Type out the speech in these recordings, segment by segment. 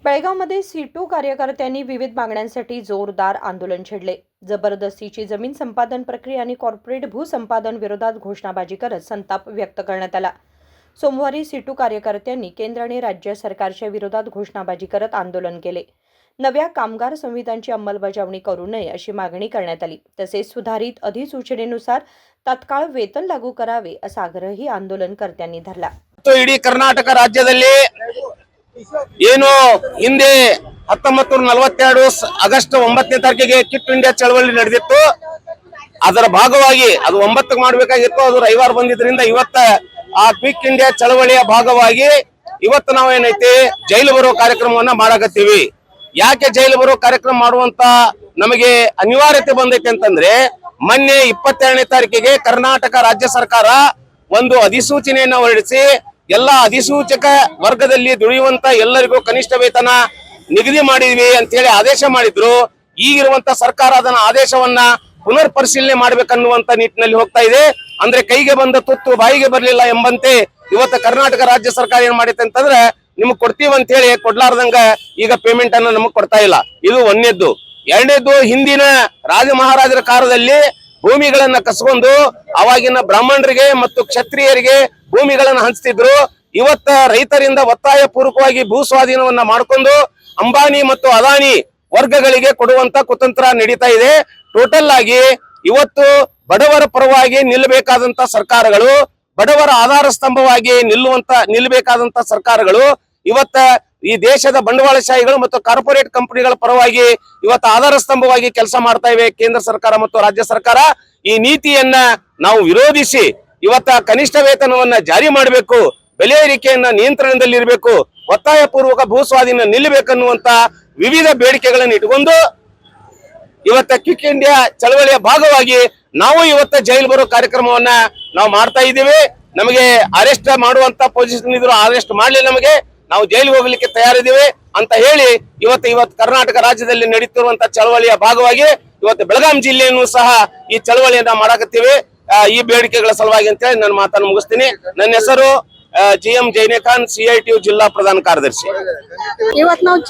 बेळगावमध्ये situ कार्यकर्त्यांनी विविध मागण्यांसाठी जोरदार आंदोलन छेडले. जबरदस्तीची जमीन संपादन प्रक्रिया आणि कॉर्पोरेट भूसंपादन विरोधात घोषणाबाजी करत संताप व्यक्त करण्यात आला. सोमवारी सीटू कार्यकर्त्यांनी केंद्र आणि राज्य सरकारच्या विरोधात घोषणाबाजी करत आंदोलन केले. नव्या कामगार संहितांची अंमलबजावणी करू नये अशी मागणी करण्यात आली. तसेच सुधारित अधिसूचनेनुसार तात्काळ वेतन लागू करावे असा आग्रहही आंदोलनकर्त्यांनी धरला. ಇಡೀ ಕರ್ನಾಟಕ ರಾಜ್ಯದಲ್ಲಿ ಏನು ಹಿಂದೆ 1942 ಆಗಸ್ಟ್ 9ನೇ ತಾರೀಕಿಗೆ ಕ್ವಿಟ್ ಇಂಡಿಯಾ ಚಳವಳಿ ನಡೆದಿತ್ತು. ಅದರ ಭಾಗವಾಗಿ ಅದು 9ಕ್ಕೆ ಮಾಡಬೇಕಾಗಿತ್ತು, ಅದು ರವಿವಾರ ಬಂದಿದ್ರಿಂದ ಇವತ್ತ ಆ ಕ್ವಿಟ್ ಇಂಡಿಯಾ ಚಳವಳಿಯ ಭಾಗವಾಗಿ ಇವತ್ತು ನಾವು ಏನೈತಿ ಜೈಲು ಬರೋ ಕಾರ್ಯಕ್ರಮವನ್ನ ಮಾಡಕತ್ತೀವಿ. ಯಾಕೆ ಜೈಲು ಬರೋ ಕಾರ್ಯಕ್ರಮ ಮಾಡುವಂತ ನಮಗೆ ಅನಿವಾರ್ಯತೆ ಬಂದೈತೆ ಅಂತಂದ್ರೆ, ಮೊನ್ನೆ 22ನೇ ತಾರೀಕಿಗೆ ಕರ್ನಾಟಕ ರಾಜ್ಯ ಸರ್ಕಾರ ಒಂದು ಅಧಿಸೂಚನೆಯನ್ನ ಹೊರಡಿಸಿ ಎಲ್ಲ ಅಧಿಸೂಚಕ ವರ್ಗದಲ್ಲಿ ದುಡಿಯುವಂತ ಎಲ್ಲರಿಗೂ ಕನಿಷ್ಠ ವೇತನ ನಿಗದಿ ಮಾಡಿದ್ವಿ ಅಂತ ಹೇಳಿ ಆದೇಶ ಮಾಡಿದ್ರು. ಈಗಿರುವಂತ ಸರ್ಕಾರ ಅದನ್ನ ಆದೇಶವನ್ನ ಪುನರ್ ಪರಿಶೀಲನೆ ಮಾಡ್ಬೇಕನ್ನುವಂತ ನಿಟ್ಟಿನಲ್ಲಿ ಹೋಗ್ತಾ ಇದೆ. ಅಂದ್ರೆ ಕೈಗೆ ಬಂದ ತುತ್ತು ಬಾಯಿಗೆ ಬರ್ಲಿಲ್ಲ ಎಂಬಂತೆ ಇವತ್ತು ಕರ್ನಾಟಕ ರಾಜ್ಯ ಸರ್ಕಾರ ಏನ್ ಮಾಡೈತೆ ಅಂತಂದ್ರೆ, ನಿಮಗ್ ಕೊಡ್ತೀವಿ ಅಂತ ಹೇಳಿ ಕೊಡ್ಲಾರ್ದಂಗ ಈಗ ಪೇಮೆಂಟ್ ಅನ್ನ ನಮಗ್ ಕೊಡ್ತಾ ಇಲ್ಲ. ಇದು ಒಂದನೇದ್ದು. ಎರಡನೇದ್ದು, ಹಿಂದಿನ ರಾಜ ಮಹಾರಾಜರ ಕಾಲದಲ್ಲಿ ಭೂಮಿಗಳನ್ನ ಕಸ್ಕೊಂಡು ಅವಾಗಿನ ಬ್ರಾಹ್ಮಣರಿಗೆ ಮತ್ತು ಕ್ಷತ್ರಿಯರಿಗೆ ಭೂಮಿಗಳನ್ನ ಹಂಚ್ತಿದ್ರು. ಇವತ್ತ ರೈತರಿಂದ ಒತ್ತಾಯ ಪೂರ್ವಕವಾಗಿ ಭೂ ಸ್ವಾಧೀನವನ್ನ ಮಾಡಿಕೊಂಡು ಅಂಬಾನಿ ಮತ್ತು ಅದಾನಿ ವರ್ಗಗಳಿಗೆ ಕೊಡುವಂತ ಕುತಂತ್ರ ನಡೀತಾ ಇದೆ. ಟೋಟಲ್ ಆಗಿ ಇವತ್ತು ಬಡವರ ಪರವಾಗಿ ನಿಲ್ಲಬೇಕಾದಂತ ಸರ್ಕಾರಗಳು, ಬಡವರ ಆಧಾರ ಸ್ತಂಭವಾಗಿ ನಿಲ್ಲಬೇಕಾದಂತ ಸರ್ಕಾರಗಳು ಇವತ್ತ ಈ ದೇಶದ ಬಂಡವಾಳಶಾಹಿಗಳು ಮತ್ತು ಕಾರ್ಪೊರೇಟ್ ಕಂಪನಿಗಳ ಪರವಾಗಿ ಇವತ್ತು ಆಧಾರ ಸ್ತಂಭವಾಗಿ ಕೆಲಸ ಮಾಡ್ತಾ ಇವೆ ಕೇಂದ್ರ ಸರ್ಕಾರ ಮತ್ತು ರಾಜ್ಯ ಸರ್ಕಾರ. ಈ ನೀತಿಯನ್ನ ನಾವು ವಿರೋಧಿಸಿ ಇವತ್ತ ಕನಿಷ್ಠ ವೇತನವನ್ನ ಜಾರಿ ಮಾಡಬೇಕು, ಬೆಲೆ ಏರಿಕೆಯನ್ನ ನಿಯಂತ್ರಣದಲ್ಲಿರಬೇಕು, ಒತ್ತಾಯ ಪೂರ್ವಕ ಭೂ ಸ್ವಾಧೀನ ನಿಲ್ಲಬೇಕನ್ನುವಂತ ವಿವಿಧ ಬೇಡಿಕೆಗಳನ್ನು ಇಟ್ಕೊಂಡು ಇವತ್ತ ಕ್ವಿಟ್ ಇಂಡಿಯಾ ಚಳವಳಿಯ ಭಾಗವಾಗಿ ನಾವು ಇವತ್ತ ಜೈಲು ಬರೋ ಕಾರ್ಯಕ್ರಮವನ್ನ ನಾವು ಮಾಡ್ತಾ ಇದ್ದೀವಿ. ನಮಗೆ ಅರೆಸ್ಟ್ ಮಾಡುವಂತ ಪೊಸಿಷನ್ ಇದ್ರು, ಅರೆಸ್ಟ್ ಮಾಡ್ಲಿ, ನಮಗೆ ನಾವು ಜೈಲಿಗೆ ಹೋಗ್ಲಿಕ್ಕೆ ತಯಾರಿದ್ದೀವಿ ಅಂತ ಹೇಳಿ ಇವತ್ತು ಕರ್ನಾಟಕ ರಾಜ್ಯದಲ್ಲಿ ನಡೀತಿರುವಂತ ಚಳವಳಿಯ ಭಾಗವಾಗಿ ಇವತ್ತು ಬೆಳಗಾಂ ಜಿಲ್ಲೆಯನ್ನು ಸಹ ಈ ಚಳವಳಿಯನ್ನ ಮಾಡಾಕತ್ತೀವಿ. ಈ ಬೇಡಿಕೆಗಳ ಸಲುವಾಗಿ ಅಂತ ಹೇಳಿ ನನ್ನ ಮಾತನ್ನು ಮುಗಿಸ್ತೀನಿ. ನನ್ನ ಹೆಸರು GM ಜೈನೇಖಾನ್, CITU ಜಿಲ್ಲಾ ಪ್ರಧಾನ ಕಾರ್ಯದರ್ಶಿ. ಇವತ್ತು ನಾವು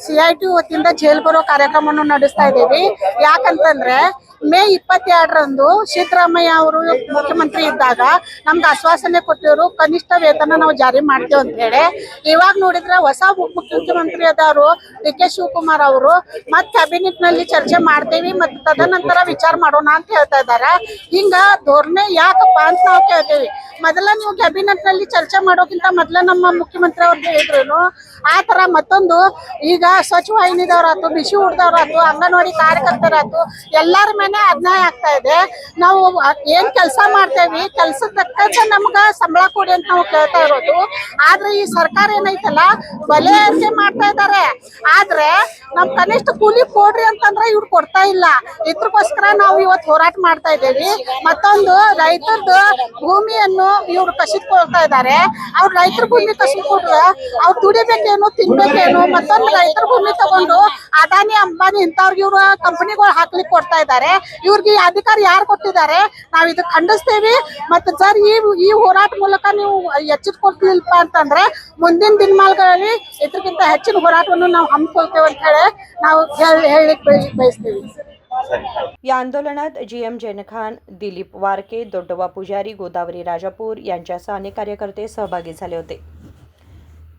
CITU ವತಿಯಿಂದ ಜೈಲು ಬರೋ ಕಾರ್ಯಕ್ರಮವನ್ನು ನಡೆಸ್ತಾ ಇದ್ದೀವಿ. ಯಾಕಂತಂದ್ರೆ ಮೇ 22ರಂದು ಸಿದ್ದರಾಮಯ್ಯ ಅವರು ಮುಖ್ಯಮಂತ್ರಿ ಇದ್ದಾಗ ನಮ್ಗೆ ಆಶ್ವಾಸನೆ ಕೊಟ್ಟಿದ್ರು, ಕನಿಷ್ಠ ವೇತನ ನಾವು ಜಾರಿ ಮಾಡ್ತೇವೆ ಅಂತ ಹೇಳಿ. ಇವಾಗ ನೋಡಿದ್ರೆ ಹೊಸ ಮುಖ್ಯಮಂತ್ರಿ ಆದವರು DK ಶಿವಕುಮಾರ್ ಅವರು ಮತ್ ಕ್ಯಾಬಿನೆಟ್ ನಲ್ಲಿ ಚರ್ಚೆ ಮಾಡ್ತೇವಿ ಮತ್ತು ತದನಂತರ ವಿಚಾರ ಮಾಡೋಣ ಅಂತ ಹೇಳ್ತಾ ಇದ್ದಾರೆ. ಹಿಂಗ ಧೋರಣೆ ಯಾಕಪ್ಪ ಅಂತ ನಾವು ಕೇಳ್ತೇವಿ. ಮೊದಲ ನೀವು ಕ್ಯಾಬಿನೆಟ್ ನಲ್ಲಿ ಚರ್ಚೆ ಮಾಡೋಕ್ಕಿಂತ ಮೊದಲ ನಮ್ಮ ಮುಖ್ಯಮಂತ್ರಿ ಅವ್ರು ಹೇಳಿದ್ರು. ಆ ತರ ಮತ್ತೊಂದು ಈಗ ಸ್ವಚ್ಛ ವಾಹಿನಿದವ್ರಾತು, ಬಿಸಿ ಊಟದವ್ರಾತು, ಅಂಗನವಾಡಿ ಕಾರ್ಯಕರ್ತರಾತು, ಎಲ್ಲರ ಮೇಲೆ ಅನ್ಯಾಯ ಆಗ್ತಾ ಇದೆ. ನಾವು ಏನ್ ಕೆಲಸ ಮಾಡ್ತೇವಿ, ಕೆಲ್ಸದ ತಕ್ಕಂತೆ ನಮ್ಗ ಸಂಬಳ ಕೊಡಿ ಅಂತ ನಾವು ಕೇಳ್ತಾ ಇರೋದು. ಆದ್ರೆ ಈ ಸರ್ಕಾರ ಏನೈತಲ್ಲ ಬೆಲೆ ಏರಿಕೆ ಮಾಡ್ತಾ ಇದ್ದಾರೆ. ಆದ್ರೆ ನಮ್ ಕನಿಷ್ಠ ಕೂಲಿ ಕೊಡ್ರಿ ಅಂತಂದ್ರೆ ಇವ್ರು ಕೊಡ್ತಾ ಇಲ್ಲ. ಇದ್ರಗೋಸ್ಕರ ನಾವು ಇವತ್ತು ಹೋರಾಟ ಮಾಡ್ತಾ ಇದ್ದೇವೆ. ಮತ್ತೊಂದು, ರೈತರದ್ದು ಭೂಮಿಯನ್ನು ಇವ್ರು ಕಸಿದ್ಕೊಳ್ತಾ ಇದ್ದಾರೆ. ಅವ್ರ ರೈತರ ಭೂಮಿ ಕಸಿದ್ಕೊಟ್ರೆ ಅವ್ರು ದುಡಿಬೇಕೇನು, ತಿನ್ಬೇಕೇನು? ಮತ್ತೊಂದು ರೈತರ ಭೂಮಿ ತಗೊಂಡು ಅದಾನಿ ಅಂಬಾನಿ ಇಂಥವ್ರಿಗೆ ಇವ್ರ ಕಂಪನಿಗಳು ಹಾಕ್ಲಿಕ್ಕೆ ಕೊಡ್ತಾ ಇದ್ದಾರೆ. ಇವ್ರಿಗೆ ಅಧಿಕಾರ ಯಾರು ಕೊಟ್ಟಿದ್ದಾರೆ? ನಾವ್ ಇದು ಖಂಡಿಸ್ತೇವೆ. ಮತ್ತೆ ಸರ್, ಈ ಹೋರಾಟ ಮೂಲಕ ನೀವು ಎಚ್ಚೆತ್ಕೊಳ್ತಿಲ್ಪ ಅಂತಂದ್ರೆ ಮುಂದಿನ ದಿನಮಾನಗಳಲ್ಲಿ ಇದಕ್ಕಿಂತ ಹೆಚ್ಚಿನ ಹೋರಾಟವನ್ನು ನಾವು ಹಮ್ಮಿಕೊಳ್ತೇವೆ ಅಂತ ಹೇಳಿ ನಾವು ಹೇಳಲಿಕ್ಕೆ ಬಯಸ್ತೀವಿ. या आंदोलनात GM जैनेखान, दिलीप वारके, दोड्डवा पुजारी, गोदावरी राजापूर यांच्यासह अनेक कार्यकर्ते सहभागी झाले होते.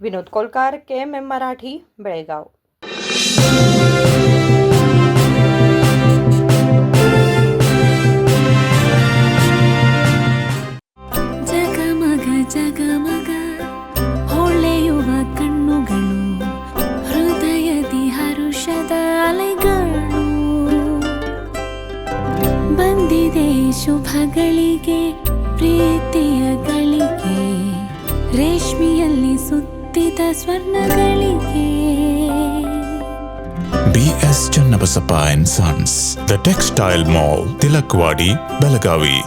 विनोद कोलकार, KMM मराठी, बेळगाव. ಜಗಮಗ ಜಗಮಗ ಹೊಳೆಯುವ ಕಣ್ಣುಗಳು, ಹೃದಯದಿ ಹರುಷದ ಅಲೆಗಳು. ಬಂದಿದೆ ಶುಭಗಳಿಗೆ, ಪ್ರೀತಿಯ ಗಳಿಗೆ, ರೇಷ್ಮೆಯಲ್ಲಿ ಸುತ್ತಿದ ಸ್ವರ್ಣಗಳಿಗೆ. BS Channabasappa and Sons, The Textile Mall, Tilakvadi, Belagavi.